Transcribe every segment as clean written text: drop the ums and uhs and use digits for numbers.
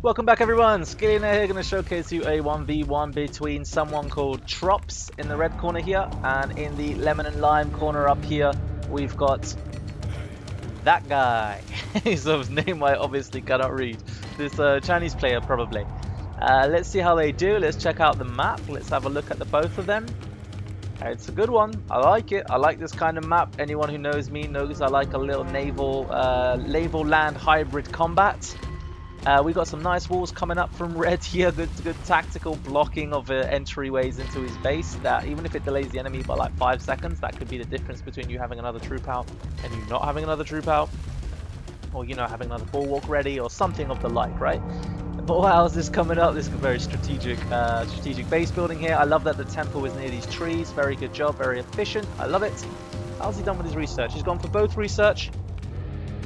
Welcome back everyone, Skillionaire here, going to showcase you a 1v1 between someone called Trops in the red corner here, and in the lemon and lime corner up here we've got that guy. His name I obviously cannot read. This Chinese player probably. Let's see how they do, let's check out the map, let's have a look at the both of them. It's a good one, I like it, I like this kind of map. Anyone who knows me knows I like a little naval land hybrid combat. We got some nice walls coming up from red here, good tactical blocking of entryways into his base, that even if it delays the enemy by like 5 seconds, that could be the difference between you having another troop out and you not having another troop out, or you know, having another bulwark ready or something of the like, right? But wow, is this coming up? This is very strategic base building here. I love that the temple is near these trees, very good job, very efficient, I love it. How's he done with his research? He's gone for both research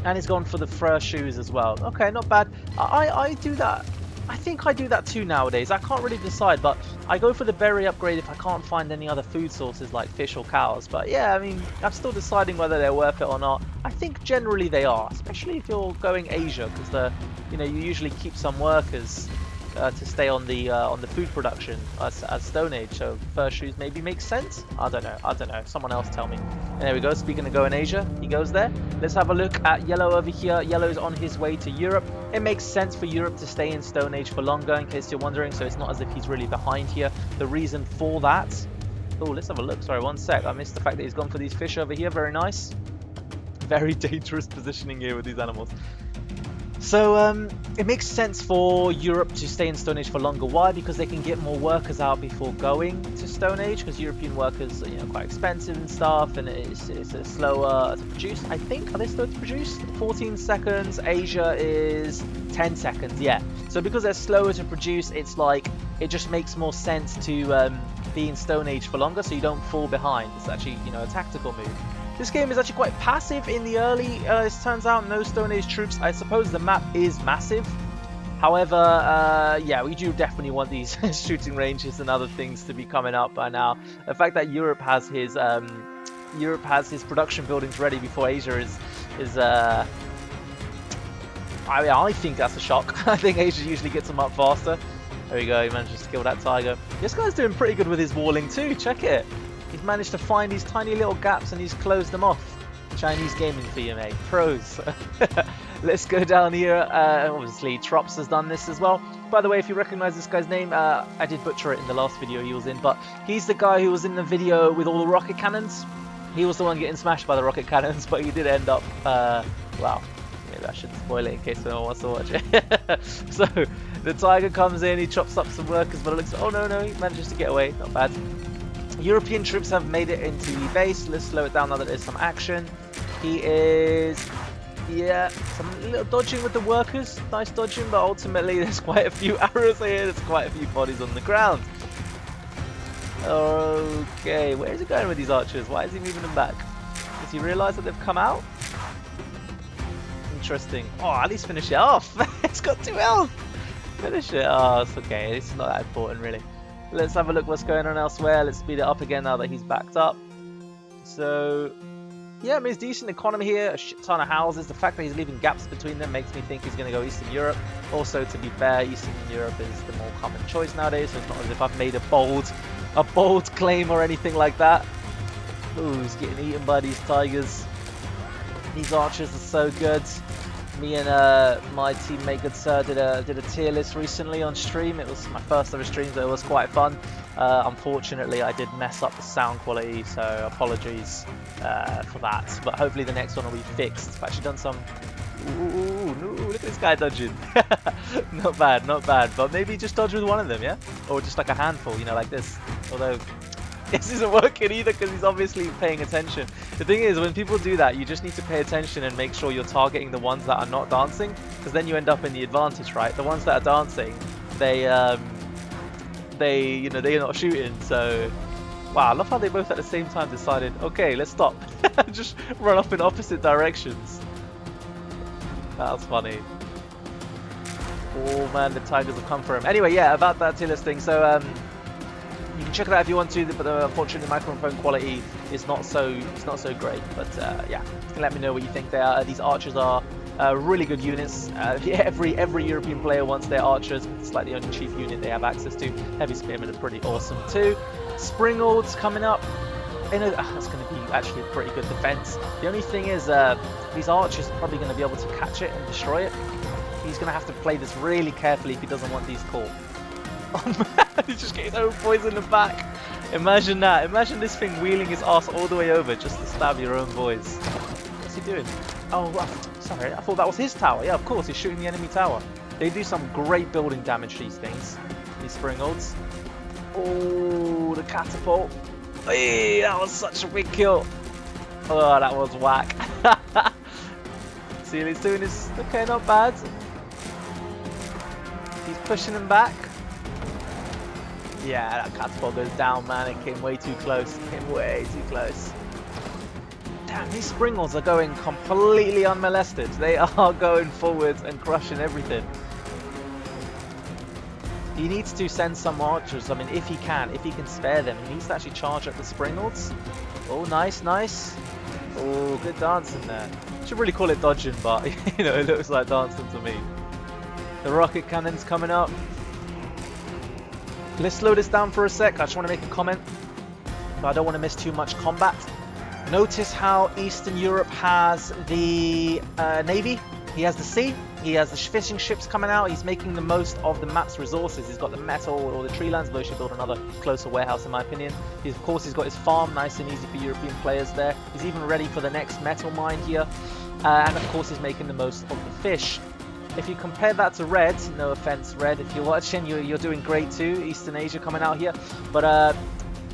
and he's gone for the fur shoes as well. Okay, not bad. I do that. I think I do that too nowadays. I can't really decide, but I go for the berry upgrade if I can't find any other food sources like fish or cows. But yeah, I mean, I'm still deciding whether they're worth it or not. I think generally they are, especially if you're going Asia, because you usually keep some workers to stay on the food production as Stone Age, so fur shoes maybe makes sense. I don't know. Someone else tell me. And there we go. Speaking of going Asia, he goes there. Let's have a look at Yellow over here. Yellow's on his way to Europe. It makes sense for Europe to stay in Stone Age for longer, in case you're wondering. So it's not as if he's really behind here. The reason for that. Oh, let's have a look. Sorry, one sec. I missed the fact that he's gone for these fish over here. Very nice. Very dangerous positioning here with these animals. So it makes sense for Europe to stay in Stone Age for longer. Why? Because they can get more workers out before going to Stone Age, because European workers are quite expensive and stuff, and it's slower to produce. I think, are they slow to produce? 14 seconds. Asia is 10 seconds, yeah. So because they're slower to produce, it's like, it just makes more sense to be in Stone Age for longer so you don't fall behind. It's actually, a tactical move. This game is actually quite passive in the early, it turns out, no Stone Age troops. I suppose the map is massive. However, yeah, we do definitely want these shooting ranges and other things to be coming up by now. The fact that Europe has his production buildings ready before Asia is I think that's a shock. I think Asia usually gets them up faster. There we go, he manages to kill that tiger. This guy's doing pretty good with his walling too, check it. He's managed to find these tiny little gaps and he's closed them off. Chinese gaming for you, mate. Pros. Let's go down here. Obviously, Trops has done this as well. By the way, if you recognize this guy's name, I did butcher it in the last video he was in, but he's the guy who was in the video with all the rocket cannons. He was the one getting smashed by the rocket cannons, but he did end up, well, maybe I shouldn't spoil it in case no one wants to watch it. So, the tiger comes in, he chops up some workers, but it looks, oh no, he manages to get away, not bad. European troops have made it into the base. Let's slow it down now that there's some action. He is, yeah, some little dodging with the workers. Nice dodging, but ultimately there's quite a few arrows here. There's quite a few bodies on the ground. Okay, where is he going with these archers? Why is he moving them back? Does he realise that they've come out? Interesting. Oh, at least finish it off. It's got 2 health. Finish it. Oh, it's okay. This is not that important, really. Let's have a look what's going on elsewhere. Let's speed it up again now that he's backed up. So, yeah, I mean, it's decent economy here. A shit ton of houses. The fact that he's leaving gaps between them makes me think he's going to go Eastern Europe. Also, to be fair, Eastern Europe is the more common choice nowadays. So it's not as if I've made a bold claim or anything like that. Ooh, he's getting eaten by these tigers. These archers are so good. Me and my teammate Good Sir did a tier list recently on stream. It was my first ever stream, so it was quite fun. Unfortunately, I did mess up the sound quality, so apologies for that. But hopefully the next one will be fixed. I've actually done some... Ooh, no, look at this guy dodging. Not bad, not bad. But maybe just dodge with one of them, yeah? Or just like a handful, like this. Although... this isn't working either because he's obviously paying attention. The thing is, when people do that, you just need to pay attention and make sure you're targeting the ones that are not dancing, because then you end up in the advantage, right? The ones that are dancing, they're not shooting. So, wow, I love how they both at the same time decided, okay, let's stop, just run off in opposite directions. That's funny. Oh man, the tigers have come for him. Anyway, yeah, about that tier list thing. So, you can check it out if you want to, but unfortunately the microphone quality is not so great. But yeah, you can let me know what you think. These archers are Really good units. Every European player wants their archers. It's like the only cheap unit they have access to. Heavy spearmen are pretty awesome too. Springalds coming up. That's going to be actually a pretty good defense. The only thing is, these archers are probably going to be able to catch it and destroy it. He's going to have to play this really carefully if he doesn't want these caught. Oh man, he's just getting his own poison in the back. Imagine that. Imagine this thing wheeling his ass all the way over just to stab your own boys. What's he doing? Oh, sorry, I thought that was his tower. Yeah, of course, he's shooting the enemy tower. They do some great building damage, these things. These Springalds. Oh, the catapult. Hey, that was such a big kill. Oh, that was whack. See what he's doing? Is okay, not bad. He's pushing him back. Yeah, that catapult goes down, man. It came way too close. It came way too close. Damn, these Springalds are going completely unmolested. They are going forwards and crushing everything. He needs to send some archers. I mean, if he can spare them, he needs to actually charge at the Springalds. Oh, nice, nice. Oh, good dancing there. Should really call it dodging, but you know, it looks like dancing to me. The rocket cannon's coming up. Let's slow this down for a sec. I just want to make a comment, but I don't want to miss too much combat. Notice how Eastern Europe has the navy. He has the sea. He has the fishing ships coming out. He's making the most of the map's resources. He's got the metal or the tree lands, but he should build another closer warehouse in my opinion. Of course, he's got his farm, nice and easy for European players there. He's even ready for the next metal mine here. And of course, he's making the most of the fish. If you compare that to Red, no offense Red, if you're watching, you're doing great too. Eastern Asia coming out here. But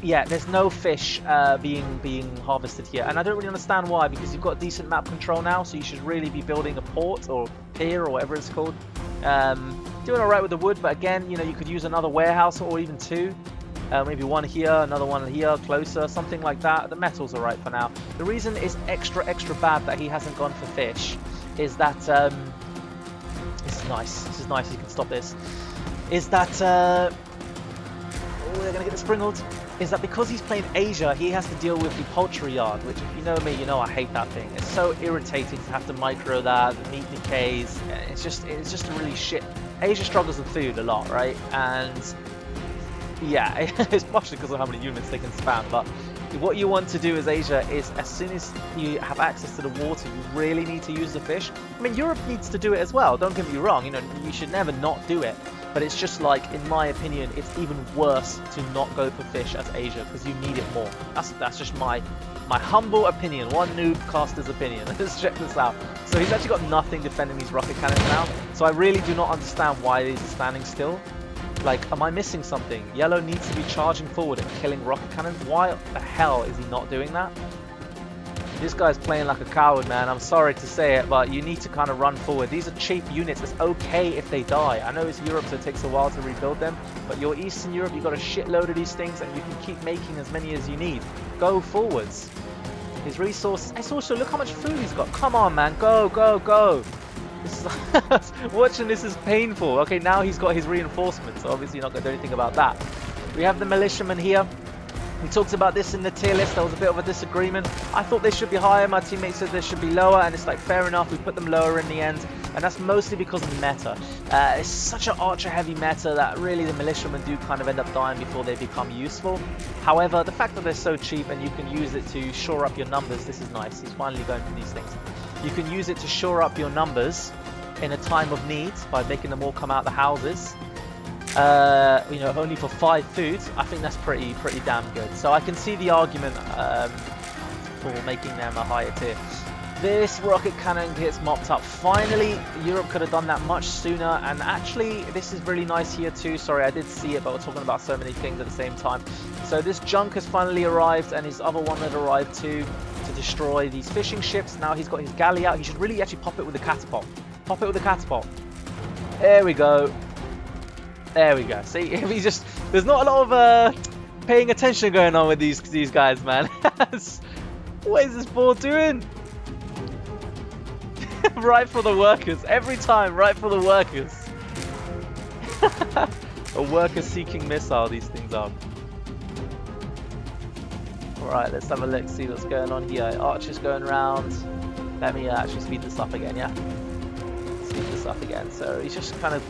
yeah, there's no fish being harvested here, and I don't really understand why, because you've got decent map control now, so you should really be building a port or pier or whatever it's called. Doing alright with the wood, but again, you know, you could use another warehouse or even two. Maybe one here, another one here, closer, something like that. The metal's alright for now. The reason it's extra bad that he hasn't gone for fish is that, this is nice, you can stop this, is that, oh, they're going to get the Springalds. Is that because he's playing Asia, he has to deal with the poultry yard, which if you know me, you know I hate that thing. It's so irritating to have to micro that, the meat decays, it's just really shit. Asia struggles with food a lot, right? And yeah, it's partially because of how many units they can spam, but what you want to do as Asia is, as soon as you have access to the water, you really need to use the fish. I mean, Europe needs to do it as well, don't get me wrong, you know, you should never not do it. But it's just like, in my opinion, it's even worse to not go for fish as Asia, because you need it more. That's just my humble opinion, one noob caster's opinion. Let's check this out. So he's actually got nothing defending these rocket cannons now. So I really do not understand why these are standing still. Like, am I missing something? Yellow needs to be charging forward and killing rocket cannons. Why the hell is he not doing that? This guy's playing like a coward, man. I'm sorry to say it, but you need to kind of run forward. These are cheap units. It's okay if they die. I know it's Europe, so it takes a while to rebuild them. But you're Eastern Europe, you've got a shitload of these things, and you can keep making as many as you need. Go forwards. His resources. It's also, look how much food he's got. Come on, man. Go, go, go. This is watching this is painful. Okay, now he's got his reinforcements, so obviously you're not going to do anything about that. We have the militiamen here. We talked about this in the tier list. There was a bit of a disagreement. I thought they should be higher. My teammates said they should be lower, and it's like, fair enough. We put them lower in the end, and that's mostly because of the meta. It's such an archer-heavy meta that really the militiamen do kind of end up dying before they become useful. However, the fact that they're so cheap and you can use it to shore up your numbers, this is nice. He's finally going for these things. You can use it to shore up your numbers in a time of need by making them all come out the houses. You know, only for 5 foods. I think that's pretty damn good. So I can see the argument for making them a higher tier. This rocket cannon gets mopped up. Finally, Europe could have done that much sooner. And actually, this is really nice here too. Sorry, I did see it, but we're talking about so many things at the same time. So this junk has finally arrived, and his other one had arrived too, to destroy these fishing ships. Now he's got his galley out. He should really actually pop it with a catapult. Pop it with a catapult. There we go. There we go. See, if he's just, there's not a lot of paying attention going on with these guys, man. What is this ball doing? Right for the workers. Every time, right for the workers. A worker-seeking missile, these things are. Alright, let's have a look, see what's going on here. Archers going around. Let me actually speed this up again, yeah? stuff again. So he's just kind of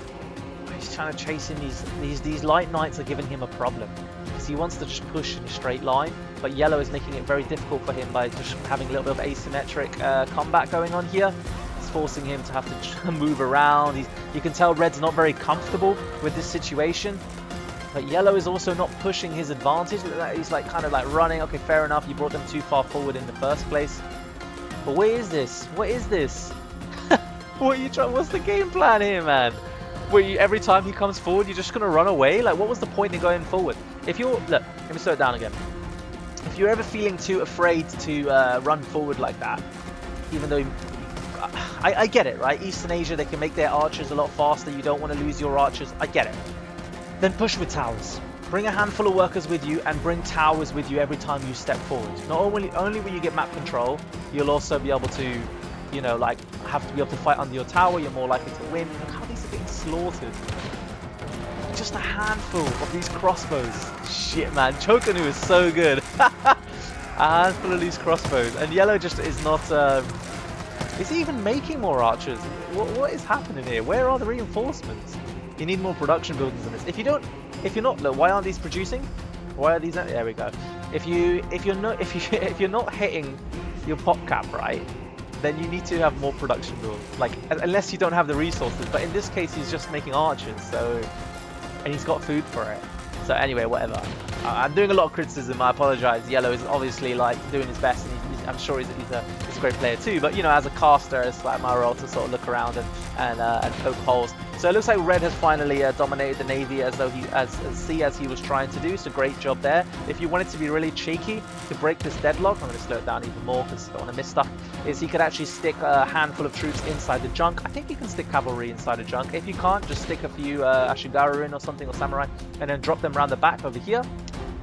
trying to chase in these light knights are giving him a problem because he wants to just push in a straight line, but yellow is making it very difficult for him by just having a little bit of asymmetric combat going on here. It's forcing him to have to move around. You can tell red's not very comfortable with this situation. But yellow is also not pushing his advantage. He's like kind of like running. Okay, fair enough. You brought them too far forward in the first place. But what is this? What is this? What are you trying? What's the game plan here, man? Every time he comes forward, you're just gonna run away? Like, what was the point in going forward? If you're look, let me slow it down again. If you're ever feeling too afraid to run forward like that, even though I get it, right? Eastern Asia, they can make their archers a lot faster. You don't want to lose your archers. I get it. Then push with towers. Bring a handful of workers with you and bring towers with you every time you step forward. Not only will you get map control, you'll also be able to, you know, like have to be able to fight under your tower. You're more likely to win. Look how these are getting slaughtered. Just a handful of these crossbows. Shit, man. Chokanu is so good. A handful of these crossbows. And yellow just is not... is he even making more archers? What is happening here? Where are the reinforcements? You need more production buildings in this. If you're not, look, why aren't these producing? Why are these? There we go. If you're not hitting your pop cap right, then you need to have more production builds. Like, unless you don't have the resources. But in this case, he's just making archers, so, and he's got food for it. So anyway, whatever. I'm doing a lot of criticism. I apologize. Yellow is obviously like doing his best, and I'm sure he's a great player too. But you know, as a caster, it's like my role to sort of look around and poke holes. So it looks like red has finally dominated the navy as he was trying to do. So great job there. If you wanted to be really cheeky to break this deadlock, I'm going to slow it down even more because I don't want to miss stuff. Is he could actually stick a handful of troops inside the junk. I think you can stick cavalry inside a junk. If you can't, just stick a few Ashigaru in or something, or samurai, and then drop them around the back over here.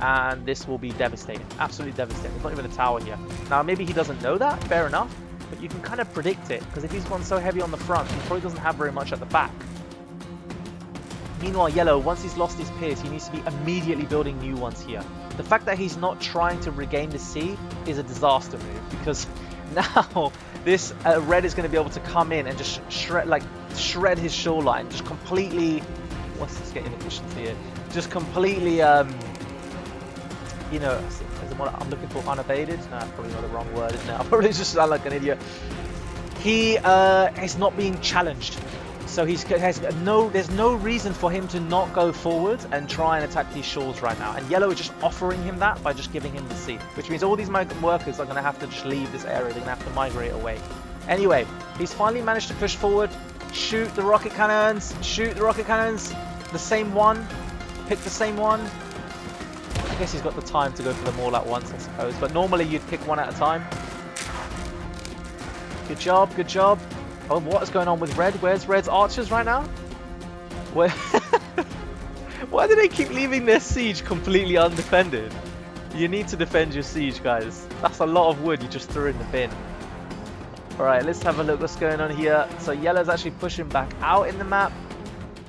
And this will be devastating. Absolutely devastating. There's not even a tower here. Now, maybe he doesn't know that. Fair enough. But you can kind of predict it. Because if he's gone so heavy on the front, he probably doesn't have very much at the back. Meanwhile, yellow, once he's lost his peers, he needs to be immediately building new ones here. The fact that he's not trying to regain the sea is a disaster move. Because now, this red is going to be able to come in and just shred his shoreline. Just completely... What's this getting efficiency here? Just completely... you know, is what I'm looking for, unabated? No, that's probably not the wrong word, isn't it? I probably just sound like an idiot. He is not being challenged. So there's no reason for him to not go forward and try and attack these shores right now. And yellow is just offering him that by just giving him the sea. Which means all these migrant workers are going to have to just leave this area. They're going to have to migrate away. Anyway, he's finally managed to push forward. Shoot the rocket cannons. Shoot the rocket cannons. The same one. Pick the same one. I guess he's got the time to go for them all at once, I suppose. But normally you'd pick one at a time. Good job, good job. Oh, what is going on with red? Where's red's archers right now? Where? Why do they keep leaving their siege completely undefended? You need to defend your siege, guys. That's a lot of wood you just threw in the bin. Alright, let's have a look what's going on here. So yellow's actually pushing back out in the map.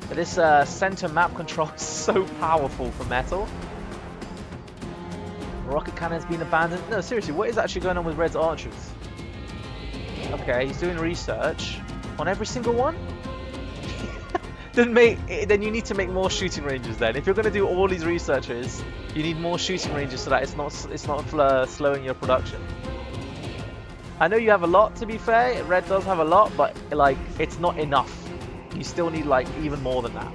This center map control is so powerful for metal. Rocket cannon's been abandoned. No, seriously, what is actually going on with red's archers? Okay, he's doing research on every single one. Then you need to make more shooting ranges. Then, if you're going to do all these researches, you need more shooting ranges so that it's not slowing your production. I know you have a lot. To be fair, red does have a lot, but like it's not enough. You still need like even more than that.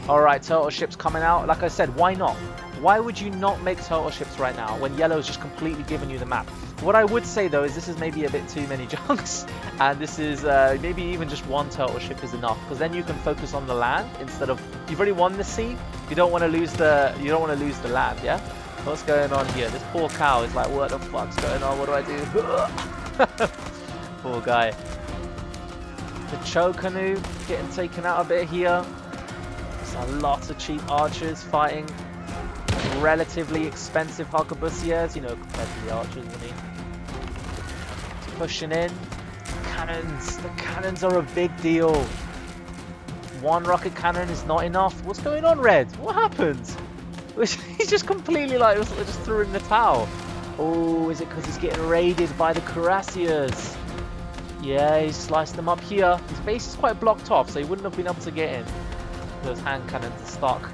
All right, turtle ships coming out. Like I said, why not? Why would you not make turtle ships right now when yellow's just completely given you the map? What I would say though is this is maybe a bit too many junks, and this is maybe even just one turtle ship is enough, because then you can focus on the land instead of, you've already won the sea. You don't want to lose the land, yeah? What's going on here? This poor cow is like, what the fuck's going on? What do I do? Poor guy. The Chokanu getting taken out a bit here. There's a lot of cheap archers fighting relatively expensive arquebusiers, you know, compared to the archers, I mean. Pushing in. Cannons. The cannons are a big deal. One rocket cannon is not enough. What's going on, red? What happened? He's just completely like, just threw in the towel. Oh, is it because he's getting raided by the cuirassiers? Yeah, he's sliced them up here. His base is quite blocked off, so he wouldn't have been able to get in. Those hand cannons are stuck.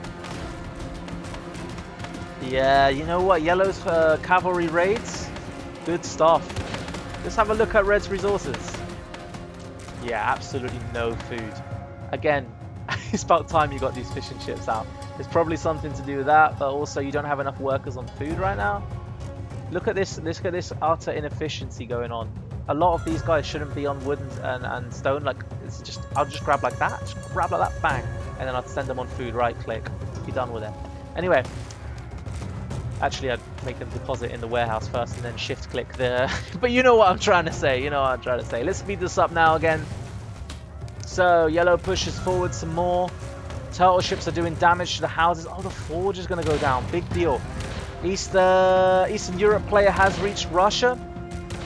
Yeah, you know what? Yellow's cavalry raids, good stuff. Let's have a look at Red's resources. Yeah, absolutely no food. Again, it's about time you got these fishing ships out. There's probably something to do with that, but also you don't have enough workers on food right now. Look at this utter inefficiency going on. A lot of these guys shouldn't be on wood and stone. Like, it's just, I'll just grab like that, just grab like that, bang, and then I'd send them on food, right click, be done with it. Anyway, actually I'd make them deposit in the warehouse first and then shift click the, but you know what I'm trying to say, Let's speed this up now again. So, yellow pushes forward some more. Turtle ships are doing damage to the houses. Oh, the forge is going to go down. Big deal. Eastern Europe player has reached Russia.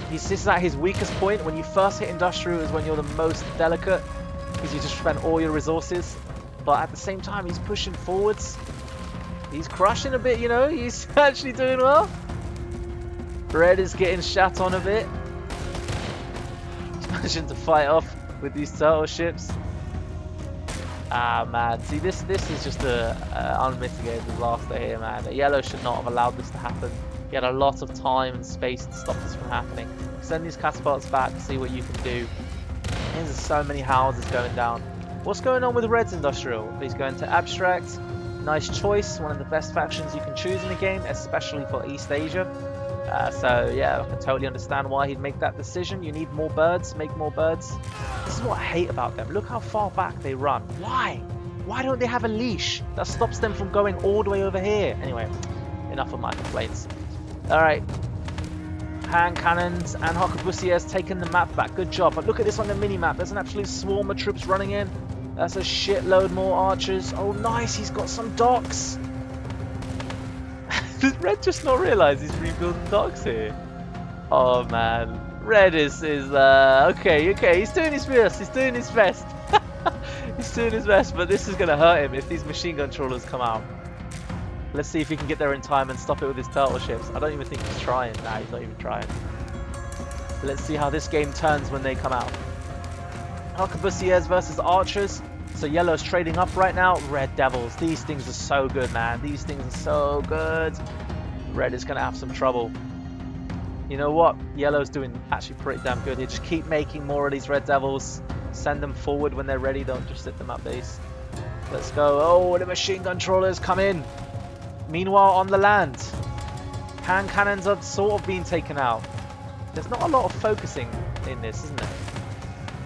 This is at his weakest point. When you first hit industrial is when you're the most delicate, because you just spend all your resources. But at the same time, he's pushing forwards. He's crushing a bit, you know. He's actually doing well. Red is getting shat on a bit. He's managing to fight off with these turtle ships. Ah, man. See, this is just a unmitigated disaster here, man. Yellow should not have allowed this to happen. He had a lot of time and space to stop this from happening. Send these catapults back, see what you can do. There's so many houses going down. What's going on with Red's industrial? He's going to abstract. Nice choice. One of the best factions you can choose in the game, especially for East Asia. So yeah, I can totally understand why he'd make that decision. You need more birds, make more birds. This is what I hate about them. Look how far back they run. Why? Why don't they have a leash that stops them from going all the way over here? Anyway, enough of my complaints. Alright. Hand cannons and Hakubusi has taken the map back. Good job. But look at this on the mini-map. There's an absolute swarm of troops running in. That's a shitload more archers. Oh, nice. He's got some docks. Did Red just not realise he's rebuilding docks here? Oh, man. Red is okay. He's doing his best. He's doing his best. He's doing his best, but this is going to hurt him if these machine gun trawlers come out. Let's see if he can get there in time and stop it with his turtle ships. I don't even think he's trying. Nah, he's not even trying. Let's see how this game turns when they come out. Arquebusiers versus archers. So yellow's trading up right now. Red devils. These things are so good, man. These things are so good. Red is going to have some trouble. You know what? Yellow's doing actually pretty damn good. You just keep making more of these red devils. Send them forward when they're ready. Don't just sit them at base. Let's go. Oh, the machine gun trawlers come in. Meanwhile, on the land, hand cannons are sort of being taken out. There's not a lot of focusing in this, isn't there?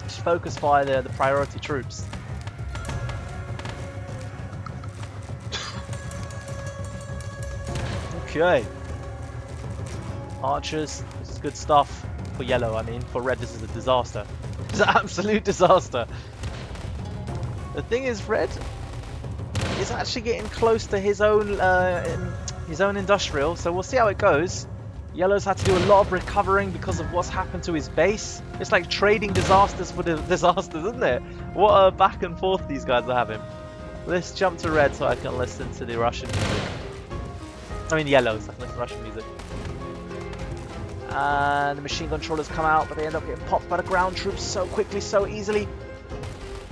Just focus by the priority troops. Okay. Archers, this is good stuff. For yellow, I mean. For red, this is a disaster. It's an absolute disaster. The thing is, red is actually getting close to his own industrial, so we'll see how it goes. Yellow's had to do a lot of recovering because of what's happened to his base. It's like trading disasters for disasters, isn't it? What a back and forth these guys are having. Let's jump to red so I can listen to the Russian music. I mean yellow, so I can listen to Russian music. And the machine gun trawlers come out, but they end up getting popped by the ground troops so quickly, so easily.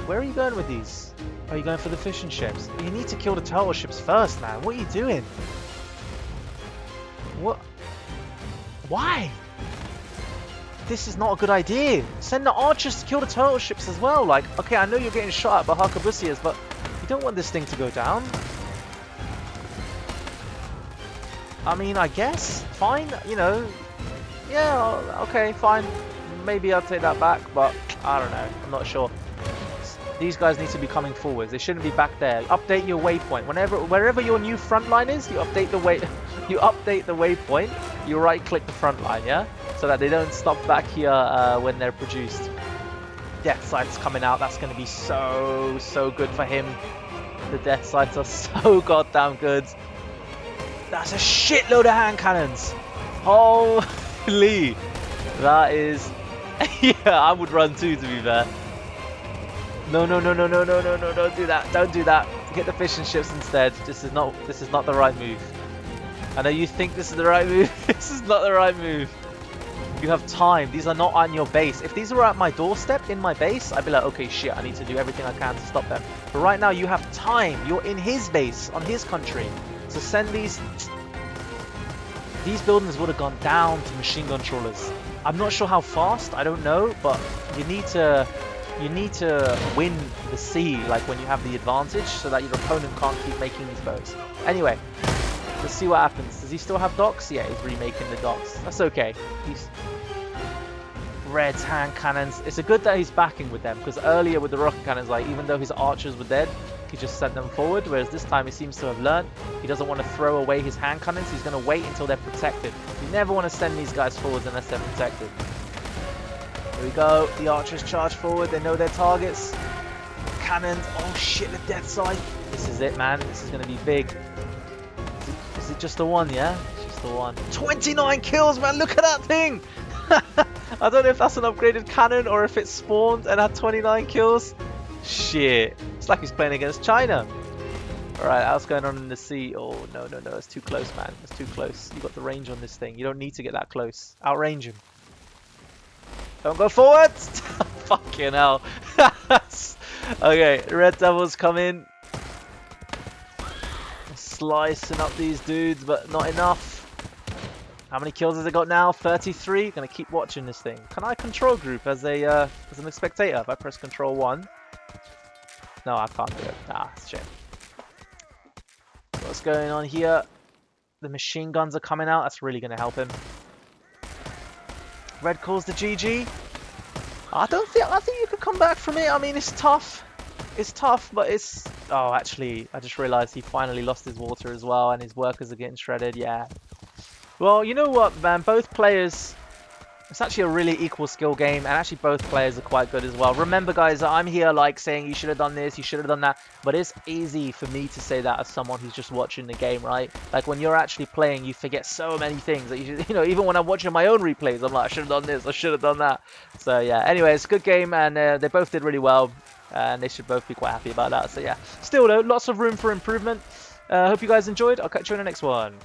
Where are you going with these? Are you going for the fishing ships? You need to kill the turtle ships first, man. What are you doing? What? Why? This is not a good idea. Send the archers to kill the turtle ships as well. Like, okay, I know you're getting shot at by Hakubusiers, but you don't want this thing to go down. I mean, I guess. Fine, you know. Yeah, okay, fine. Maybe I'll take that back, but I don't know. I'm not sure. These guys need to be coming forwards. They shouldn't be back there. Update your waypoint. Wherever your new front line is, you update the waypoint. You right-click the front line, yeah, so that they don't stop back here when they're produced. Death sights coming out. That's going to be so good for him. The death sights are so goddamn good. That's a shitload of hand cannons. Holy, that is. Yeah, I would run too, to be fair. No, don't do that. Don't do that. Get the fishing ships instead. This is not the right move. I know you think this is the right move. This is not the right move. You have time. These are not on your base. If these were at my doorstep in my base, I'd be like, okay, shit, I need to do everything I can to stop them. But right now, you have time. You're in his base, on his country. So send these... These buildings would have gone down to machine gun trawlers. I'm not sure how fast, I don't know, but you need to win the sea, like when you have the advantage, so that your opponent can't keep making these boats. Anyway, let's see what happens. Does he still have docks? Yeah, he's remaking the docks. That's okay. He's Red's hand cannons. It's a good that he's backing with them, because earlier with the rocket cannons, like even though his archers were dead, he just sent them forward, whereas this time he seems to have learned he doesn't want to throw away his hand cannons. He's going to wait until they're protected. You never want to send these guys forwards unless they're protected. Here we go. The archers charge forward. They know their targets. Cannons. Oh shit, the death side. This is it, man. This is going to be big. Is it just the one, yeah? It's just the one. 29 kills, man. Look at that thing. I don't know if that's an upgraded cannon or if it spawned and had 29 kills. Shit. It's like he's playing against China. Alright, what's going on in the sea? Oh, no, no, no. It's too close, man. It's too close. You got the range on this thing. You don't need to get that close. Outrange him. Don't go forward! Fucking hell. Okay, Red Devils come in. Slicing up these dudes, but not enough. How many kills has it got now? 33. Gonna keep watching this thing. Can I control group as a spectator? If I press control 1. No, I can't do it. Ah, shit. What's going on here? The machine guns are coming out. That's really gonna help him. Red calls the GG. I think you could come back from it. I mean, it's tough. It's tough, but it's... Oh, actually, I just realized he finally lost his water as well, and his workers are getting shredded. Yeah. Well, you know what, man? Both players... It's actually a really equal skill game, and actually both players are quite good as well. Remember, guys, I'm here like saying you should have done this, you should have done that, but it's easy for me to say that as someone who's just watching the game, right? Like when you're actually playing, you forget so many things that you know, even when I'm watching my own replays, I'm like, I should have done this, I should have done that. So yeah, anyway, it's a good game, and they both did really well, and they should both be quite happy about that. So yeah, still though, lots of room for improvement. Hope you guys enjoyed. I'll catch you in the next one.